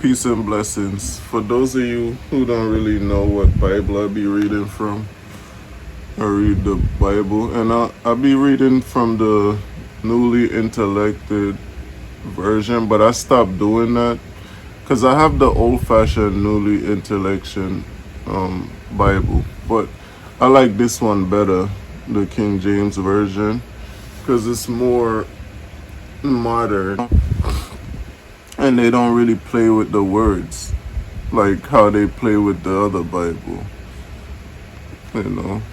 Peace and blessings. For those of you who don't really know what Bible I be reading from, I read the Bible, and I'll be reading from the newly intellected version, but I stopped doing that because I have the old-fashioned newly intellection Bible, but I like this one better, the King James version, because it's more modern and they don't really play with the words like how they play with the other Bible.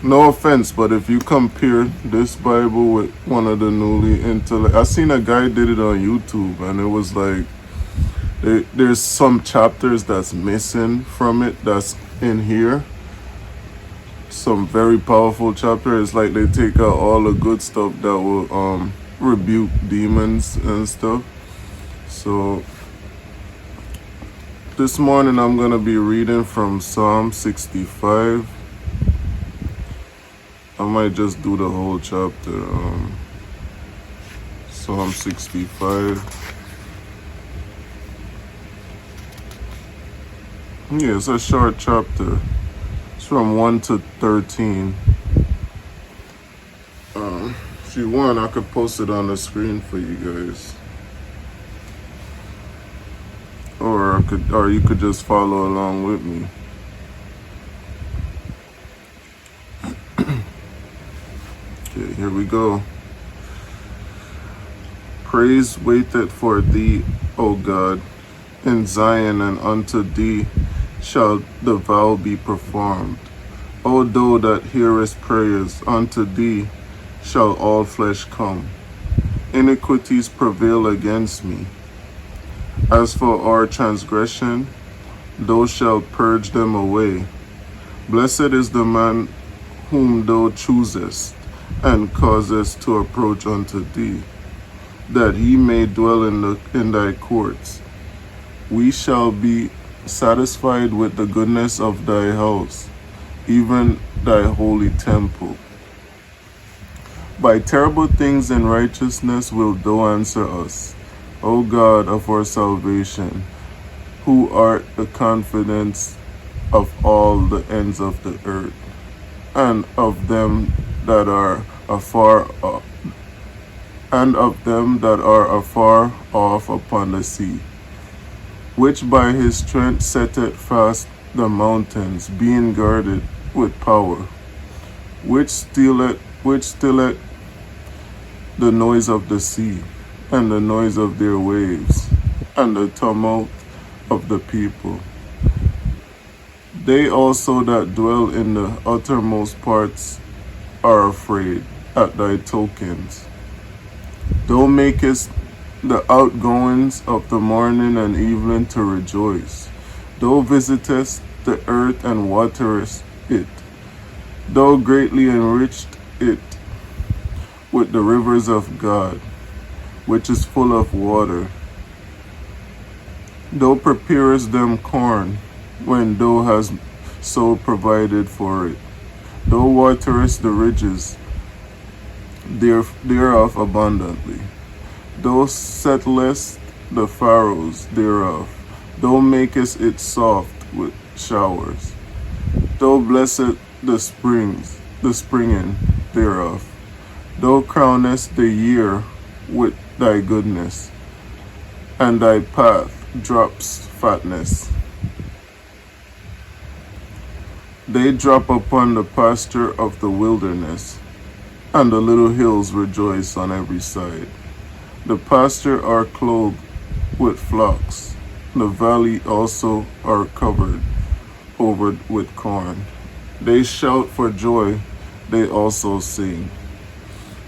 No offense, but if you compare this Bible with one of the newly intellect, I seen a guy did it on YouTube, and it was like there's some chapters that's missing from it that's in here. Some very powerful chapters. Like they take out all the good stuff that will rebuke demons and stuff. So this morning I'm gonna be reading from Psalm 65. I might just do the whole chapter. Psalm 65. Yeah, it's a short chapter. It's from 1 to 13. If you want, I could post it on the screen for you guys. Or you could just follow along with me. Okay, here we go. Praise waiteth for thee, O God, in Zion, and unto thee shall the vow be performed. O thou that hearest prayers, unto thee shall all flesh come. Iniquities prevail against me. As for our transgression, thou shalt purge them away. Blessed is the man whom thou choosest, and causest to approach unto thee, that he may dwell in thy courts. We shall be satisfied with the goodness of thy house, even thy holy temple. By terrible things and righteousness wilt thou answer us, O God of our salvation, who art the confidence of all the ends of the earth, and of them that are afar off, upon the sea, which by his strength setteth fast the mountains, being guarded with power, which stilleth the noise of the sea, and the noise of their waves, and the tumult of the people. They also that dwell in the uttermost parts are afraid at thy tokens. Thou makest the outgoings of the morning and evening to rejoice. Thou visitest the earth and waterest it. Thou greatly enriched it with the rivers of God, which is full of water. Thou preparest them corn when thou hast so provided for it. Thou waterest the ridges thereof abundantly. Thou settlest the furrows thereof. Thou makest it soft with showers. Thou blessest the springing thereof. Thou crownest the year with thy goodness, and thy path drops fatness. They drop upon the pasture of the wilderness, and the little hills rejoice on every side. The pasture are clothed with flocks, the valley also are covered over with corn. They shout for joy, they also sing.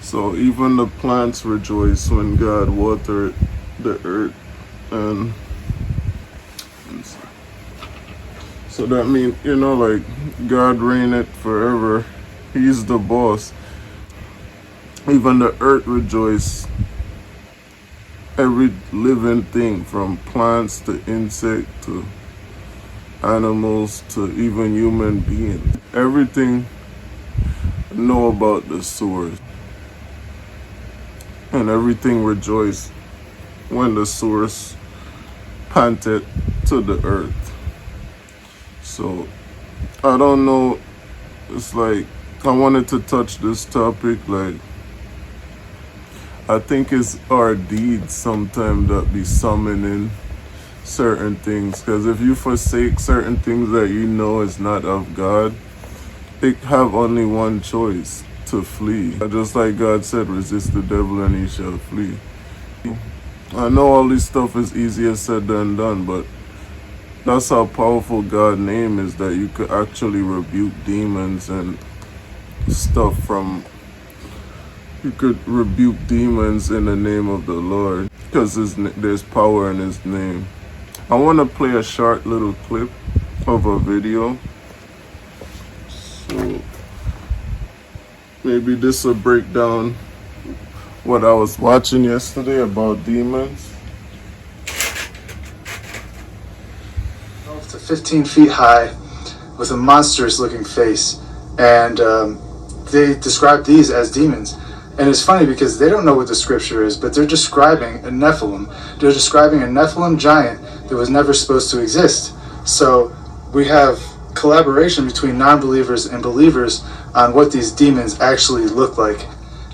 So even the plants rejoice when God watered the earth. And so that means, like God reigneth forever. He's the boss. Even the earth rejoice. Every living thing, from plants to insect to animals to even human beings. Everything know about the source. And everything rejoiced when the source panted to the earth. So I don't know, it's like I wanted to touch this topic. Like, I think it's our deeds sometimes that be summoning certain things, because if you forsake certain things that you know is not of God, it have only one choice: to flee. Just like God said, resist the devil and he shall flee. I know all this stuff is easier said than done, but that's how powerful God's name is, that you could actually rebuke demons and stuff from... You could rebuke demons in the name of the Lord, because there's power in his name. I want to play a short little clip of a video. So maybe this will break down what I was watching yesterday about demons. 12 to 15 feet high with a monstrous looking face. And they describe these as demons. And it's funny because they don't know what the scripture is, but they're describing a Nephilim. They're describing a Nephilim giant that was never supposed to exist. So we have collaboration between non-believers and believers on what these demons actually look like.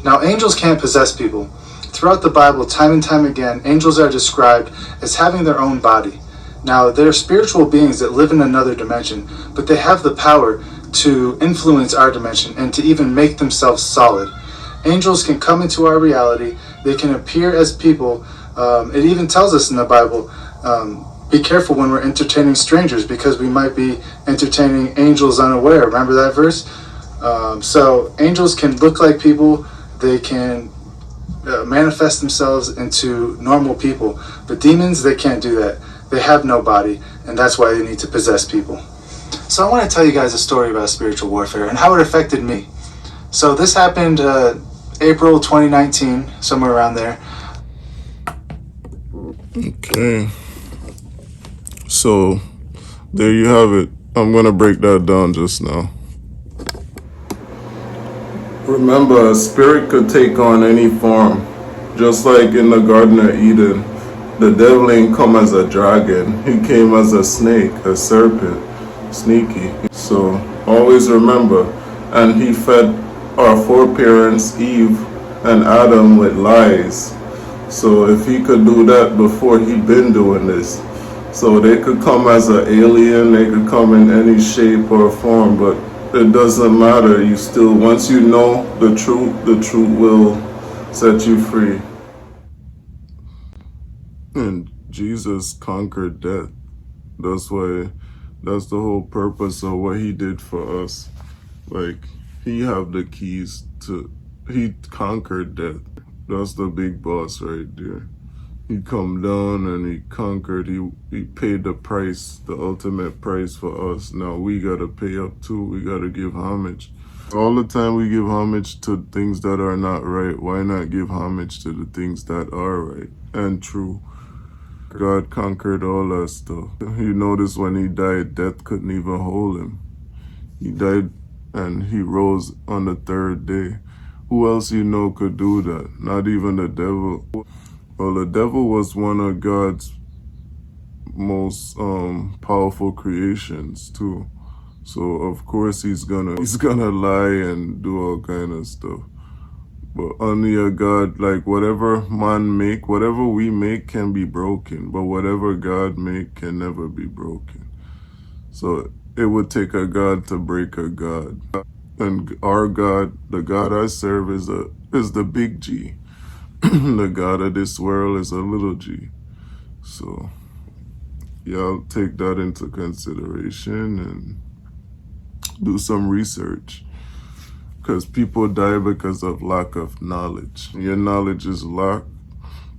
Now, angels can't possess people. Throughout the Bible, time and time again, angels are described as having their own body. Now, they're spiritual beings that live in another dimension, but they have the power to influence our dimension and to even make themselves solid. Angels can come into our reality. They can appear as people. It even tells us in the Bible, be careful when we're entertaining strangers, because we might be entertaining angels unaware. Remember that verse? So angels can look like people. They can manifest themselves into normal people. But demons, they can't do that. They have no body, and that's why they need to possess people. So I want to tell you guys a story about spiritual warfare and how it affected me. So this happened April 2019, somewhere around there. Okay. So there you have it. I'm going to break that down just now. Remember, a spirit could take on any form. Just like in the Garden of Eden, the devil ain't come as a dragon. He came as a snake, a serpent, sneaky. So always remember, and he fed our foreparents, Eve and Adam, with lies. So if he could do that before, he'd been doing this. So they could come as an alien, they could come in any shape or form, but it doesn't matter. You still, once you know the truth will set you free. And Jesus conquered death. That's the whole purpose of what he did for us. Like, he have the keys to, he conquered death. That's the big boss right there. He come down and he conquered. He paid the price, the ultimate price for us. Now we gotta pay up too. We gotta give homage. All the time we give homage to things that are not right. Why not give homage to the things that are right and true? God conquered all that stuff. You notice when he died, death couldn't even hold him. He died and he rose on the third day. Who else you know could do that? Not even the devil. Well, the devil was one of God's most powerful creations too. So of course he's gonna lie and do all kind of stuff. But only a God, like whatever man make, whatever we make can be broken, but whatever God make can never be broken. So it would take a God to break a God. And our God, the God I serve, is the big G. The God of this world is a little g. So y'all take that into consideration and do some research. Because people die because of lack of knowledge. Your knowledge is lack.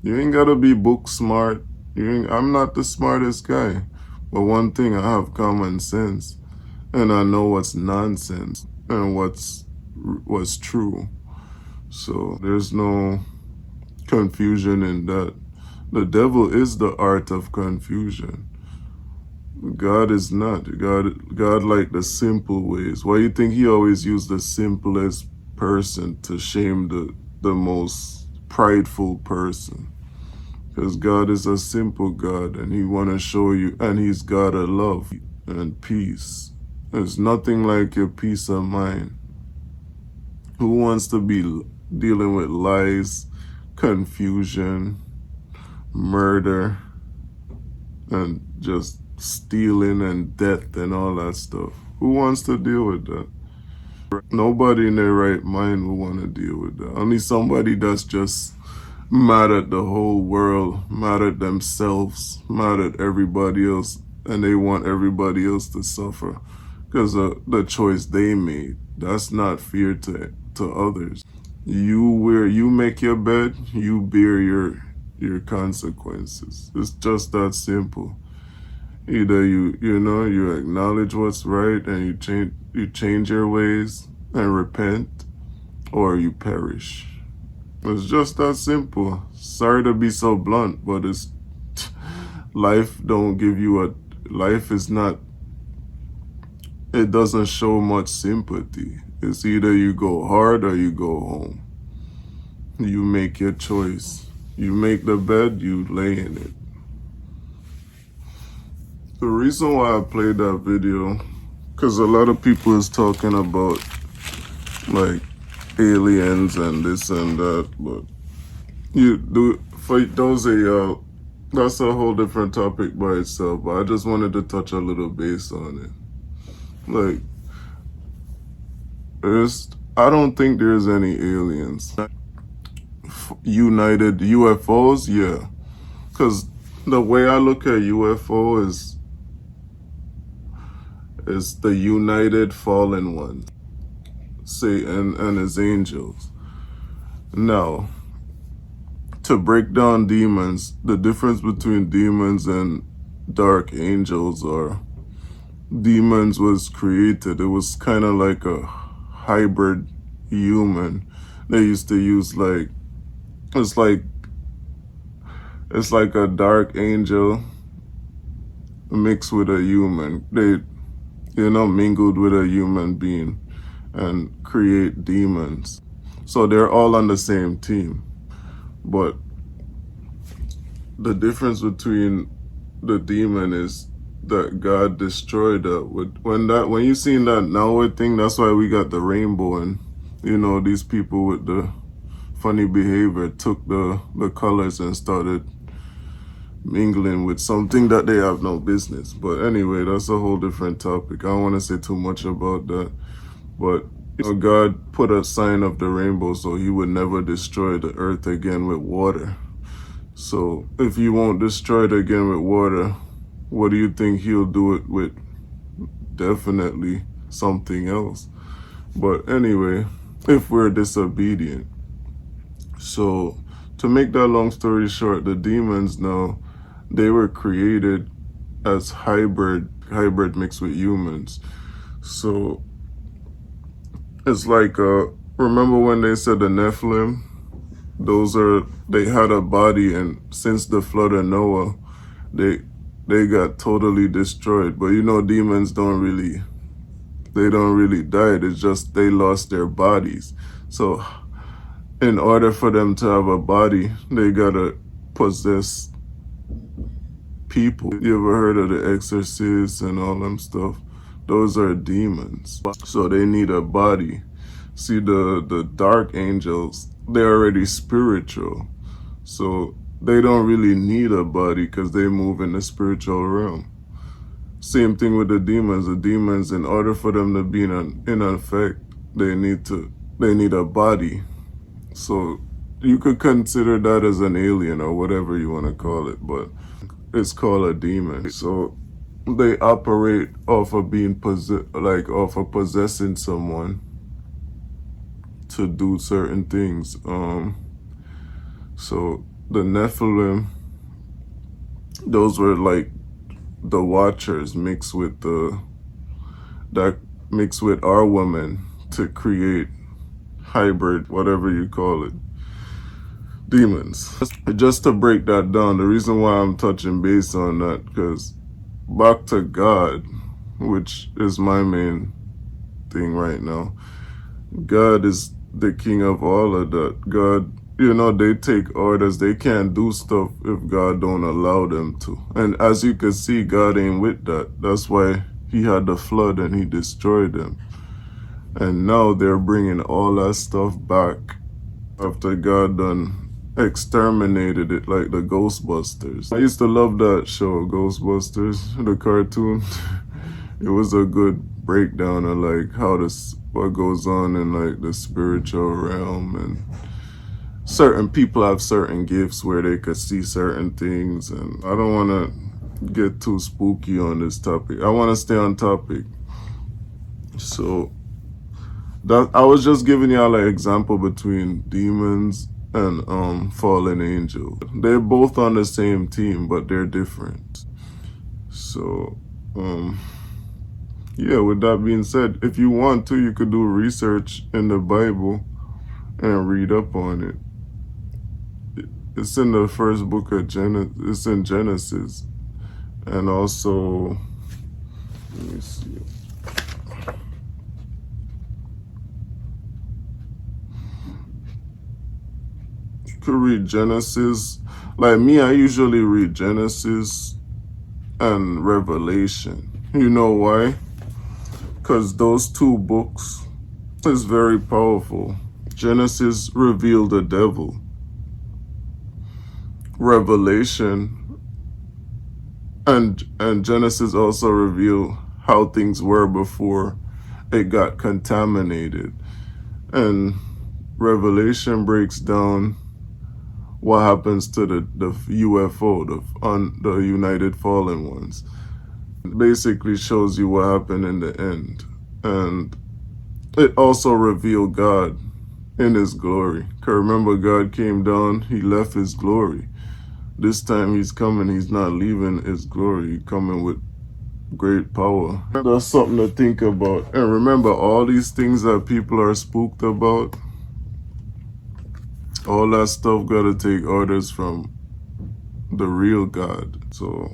You ain't gotta be book smart. I'm not the smartest guy. But one thing, I have common sense. And I know what's nonsense and what's true. So there's no confusion in that. The devil is the art of confusion. God is not. God like the simple ways. Why you think he always used the simplest person to shame the most prideful person? Because God is a simple God, and He want to show you, and He's God of love and peace. There's nothing like your peace of mind. Who wants to be dealing with lies, confusion, murder, and just stealing and death and all that stuff? Who wants to deal with that? Nobody in their right mind will want to deal with that. Only somebody that's just mad at the whole world, mad at themselves, mad at everybody else, and they want everybody else to suffer because of the choice they made. That's not fear to others. You make your bed, you bear your consequences. It's just that simple. Either you acknowledge what's right and you change your ways and repent, or you perish. It's just that simple. Sorry to be so blunt, but it's life don't give you a life is not it doesn't show much sympathy. It's either you go hard or you go home. You make your choice. You make the bed, you lay in it. The reason why I played that video, because a lot of people is talking about like aliens and this and that, but you do for those of y'all, that's a whole different topic by itself. But I just wanted to touch a little base on it. Like, I don't think there's any aliens. United UFOs, yeah, because the way I look at UFO is the united fallen ones, Satan and his angels. Now, to break down demons, the difference between demons and dark angels or demons was created. It was kind of like a hybrid human. They used to use it's like a dark angel mixed with a human. They mingled with a human being and create demons. So they're all on the same team. But the difference between the demon is that God destroyed that. When you seen that Noah thing, that's why we got the rainbow, and these people with the funny behavior took the colors and started mingling with something that they have no business. But anyway, that's a whole different topic. I don't want to say too much about that. But God put a sign of the rainbow so He would never destroy the earth again with water. So if He won't destroy it again with water, what do you think He'll do it with? Definitely something else. But anyway, if we're disobedient. So to make that long story short, the demons now, they were created as hybrid mixed with humans. So it's like remember when they said the Nephilim? They had a body, and since the flood of Noah, they got totally destroyed. But demons don't really die. It's just they lost their bodies. So in order for them to have a body, they gotta possess people. You ever heard of the exorcists and all them stuff? Those are demons. So they need a body. See, the dark angels, they're already spiritual. So they don't really need a body because they move in the spiritual realm. Same thing with the demons. The demons, in order for them to be in effect, they need a body. So you could consider that as an alien or whatever you want to call it, but it's called a demon. So they operate off of off of possessing someone to do certain things. So the Nephilim, those were like the Watchers mixed with our women to create hybrid, whatever you call it, demons. Just to break that down, the reason why I'm touching base on that, because back to God, which is my main thing right now. God is the king of all of that. God you know, they take orders. They can't do stuff if God don't allow them to. And as you can see, God ain't with that. That's why he had the flood and he destroyed them. And now they're bringing all that stuff back after God done exterminated it, like the Ghostbusters. I used to love that show, Ghostbusters, the cartoon. It was a good breakdown of like how what goes on in like the spiritual realm, and certain people have certain gifts where they could see certain things. And I don't want to get too spooky on this topic. I want to stay on topic. So that I was just giving y'all an example between demons and fallen angels. They're both on the same team, but they're different. So yeah, with that being said, if you want to, you could do research in the Bible and read up on it. It's in the first book of Genesis. It's in Genesis. And also, let me see. You could read Genesis. Like me, I usually read Genesis and Revelation. You know why? Because those two books is very powerful. Genesis revealed the devil. Revelation and Genesis also reveal how things were before it got contaminated. And Revelation breaks down what happens to the UFO, the United Fallen Ones. It basically shows you what happened in the end. And it also revealed God in his glory. Because remember, God came down, he left his glory. This time he's coming, he's not leaving his glory. He's coming with great power. That's something to think about. And remember, all these things that people are spooked about, all that stuff gotta take orders from the real God. So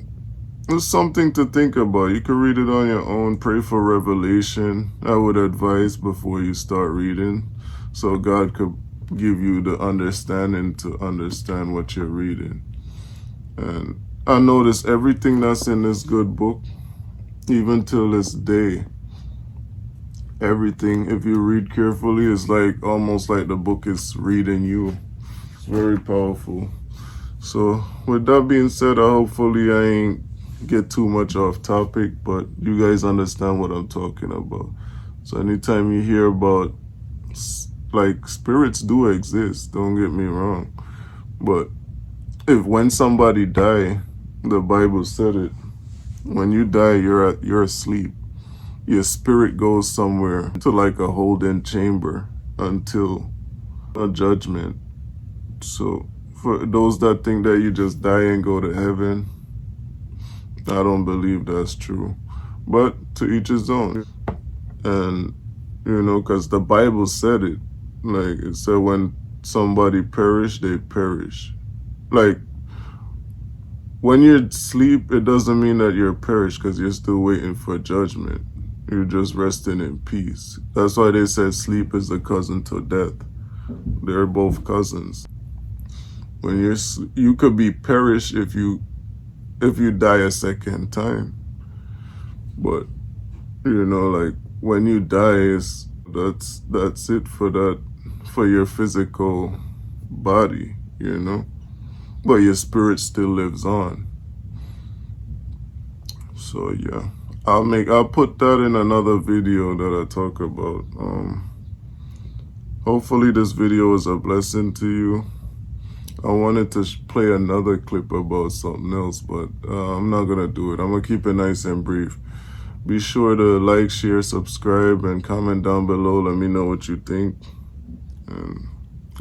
it's something to think about. You can read it on your own. Pray for revelation. I would advise before you start reading, so God could give you the understanding to understand what you're reading. And I notice everything that's in this good book, even till this day, everything, if you read carefully, is like almost like the book is reading you. It's very powerful. So with that being said, hopefully I ain't get too much off topic, but you guys understand what I'm talking about. So anytime you hear about, like, spirits do exist, don't get me wrong, but when somebody die, the Bible said it, when you die, you're asleep. Your spirit goes somewhere to like a holding chamber until a judgment. So for those that think that you just die and go to heaven, I don't believe that's true. But to each his own. And, you know, because the Bible said it. Like, it said when somebody perish, they perish. Like, when you sleep, it doesn't mean that you're perished, because you're still waiting for judgment. You're just resting in peace. That's why they said sleep is the cousin to death. They're both cousins. When you could be perished if you die a second time. But, you know, like, when you die, that's it for your physical body, you know? But your spirit still lives on. So yeah, I'll put that in another video that I talk about. Hopefully this video is a blessing to you. I wanted to play another clip about something else, but I'm not gonna do it. I'm gonna keep it nice and brief. Be sure to like, share, subscribe, and comment down below. Let me know what you think. And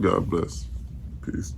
God bless. Peace.